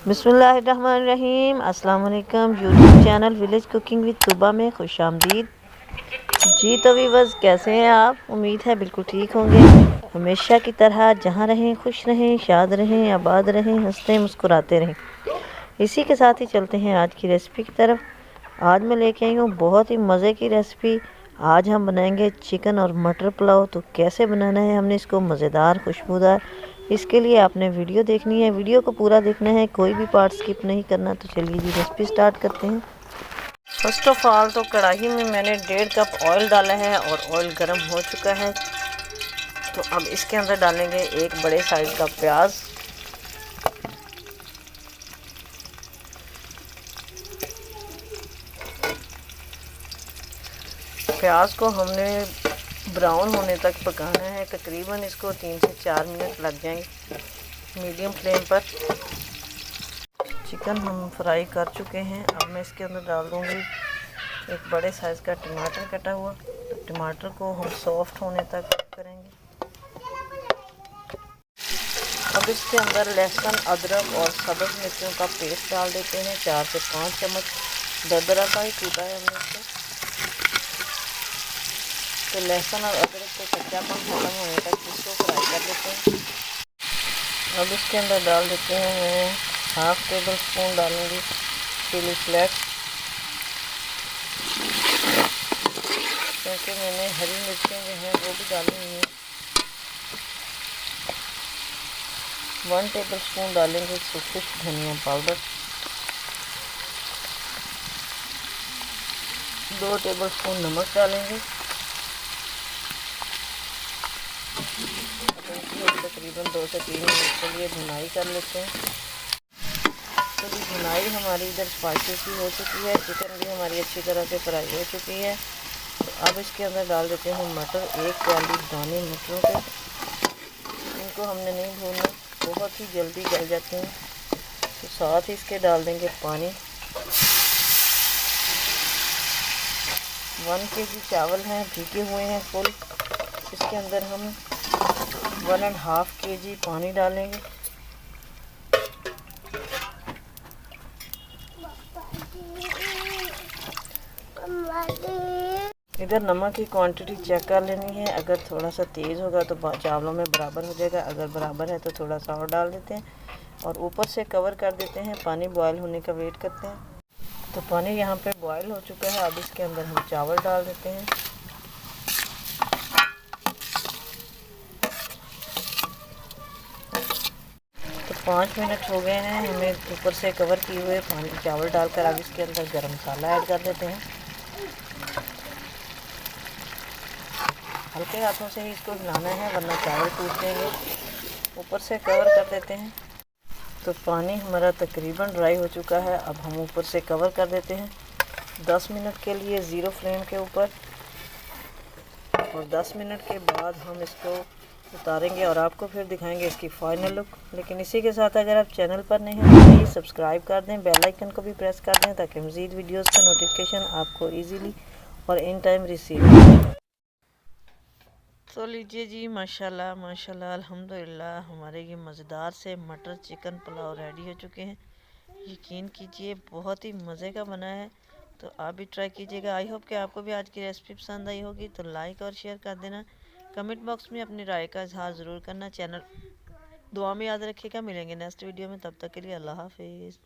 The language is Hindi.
बिस्मिल्लाहिर्रहमानिर्रहीम। अस्सलाम वालेकुम। YouTube channel village cooking with Tuba में खुश आमदीद। जी तो वीवर्स, कैसे हैं आप? उम्मीद है बिल्कुल ठीक होंगे। हमेशा की तरह जहाँ रहें खुश रहें, शाद रहें, आबाद रहें, हंसते मुस्कुराते रहें। इसी के साथ ही चलते हैं आज की रेसिपी की तरफ। आज मैं लेके आई हूँ बहुत ही मज़े की रेसिपी। आज हम बनाएंगे चिकन और मटर पुलाव। तो कैसे बनाना है हमने इसको मज़ेदार, खुशबूदार, इसके लिए आपने वीडियो देखनी है। वीडियो को पूरा देखना है, कोई भी पार्ट स्किप नहीं करना। तो चलिए जी रेसिपी स्टार्ट करते हैं। फर्स्ट ऑफ ऑल तो कढ़ाई में मैंने 1.5 कप ऑयल डाला है और ऑयल गर्म हो चुका है। तो अब इसके अंदर डालेंगे एक बड़े साइज़ का प्याज। प्याज को हमने ब्राउन होने तक पकाना है। तकरीबन इसको 3 से 4 मिनट लग जाएंगे मीडियम फ्लेम पर। चिकन हम फ्राई कर चुके हैं। अब मैं इसके अंदर डाल दूंगी एक बड़े साइज़ का टमाटर कटा हुआ। तो टमाटर को हम सॉफ्ट होने तक करेंगे। अब इसके अंदर लहसुन, अदरक और सब्ज़ मिर्चों का पेस्ट डाल देते हैं। 4 से 5 चम्मच दरदरा का ही कूटा है हमने इसको। तो लहसुन और अदरक को कच्चापन खत्म होने तक इसको फ्राई कर लेते हैं। अब इसके अंदर डाल देते हैं, मैं 1/2 टेबल स्पून डालूंगी चिली फ्लेक्स, क्योंकि मैंने हरी मिर्चें जो हैं वो भी डाली हुई हैं। 1 टेबल स्पून डालेंगे सूखी धनिया पाउडर। 2 टेबल स्पून नमक डालेंगे। तकरीबन 2 से 3 मिनट के लिए भुनाई कर लेते हैं। तो ये भुनाई हमारी इधर स्पाइसी सी हो चुकी है। चिकन भी हमारी अच्छी तरह से फ्राई हो चुकी है। तो अब इसके अंदर डाल देते हैं मटर, 1 प्याली दाने मटरों के। इनको हमने नहीं भूनना, बहुत ही जल्दी गल जाते हैं। तो साथ ही इसके डाल देंगे पानी। 1 kg चावल हैं, भीगे हुए हैं फुल। इसके अंदर हम 1.5 kg पानी डालेंगे। इधर नमक की क्वांटिटी चेक कर लेनी है। अगर थोड़ा सा तेज़ होगा तो चावलों में बराबर हो जाएगा। अगर बराबर है तो थोड़ा सा और डाल देते हैं और ऊपर से कवर कर देते हैं। पानी बॉयल होने का वेट करते हैं। तो पानी यहाँ पे बॉयल हो चुका है। अब इसके अंदर हम चावल डाल देते हैं। तो 5 मिनट हो गए हैं हमें ऊपर से कवर किए हुए पानी चावल डालकर। अब इसके अंदर गरम मसाला ऐड कर देते हैं। हल्के हाथों से ही इसको हिलाना है, वरना चावल टूट जाएंगे। ऊपर से कवर कर देते हैं। तो पानी हमारा तकरीबन ड्राई हो चुका है। अब हम ऊपर से कवर कर देते हैं 10 मिनट के लिए ज़ीरो फ्लेम के ऊपर। और 10 मिनट के बाद हम इसको उतारेंगे और आपको फिर दिखाएंगे इसकी फाइनल लुक। लेकिन इसी के साथ अगर आप चैनल पर नहीं हैं तो प्लीज़ सब्सक्राइब कर दें, बेल आइकन को भी प्रेस कर दें, ताकि मज़ीद वीडियोस का नोटिफिकेशन आपको इजीली और इन टाइम रिसीव हो। तो लीजिए जी, माशाल्लाह माशाल्लाह अल्हम्दुलिल्लाह, हमारे ये मज़ेदार से मटर चिकन पुलाव रेडी हो चुके हैं। यकीन कीजिए बहुत ही मज़े का बना है। तो आप भी ट्राई कीजिएगा। आई होप कि आपको भी आज की रेसिपी पसंद आई होगी। तो लाइक और शेयर कर देना। कमेंट बॉक्स में अपनी राय का इजहार ज़रूर करना। चैनल दुआ में याद रखिएगा। मिलेंगे नेक्स्ट वीडियो में, तब तक के लिए अल्लाह हाफिज़।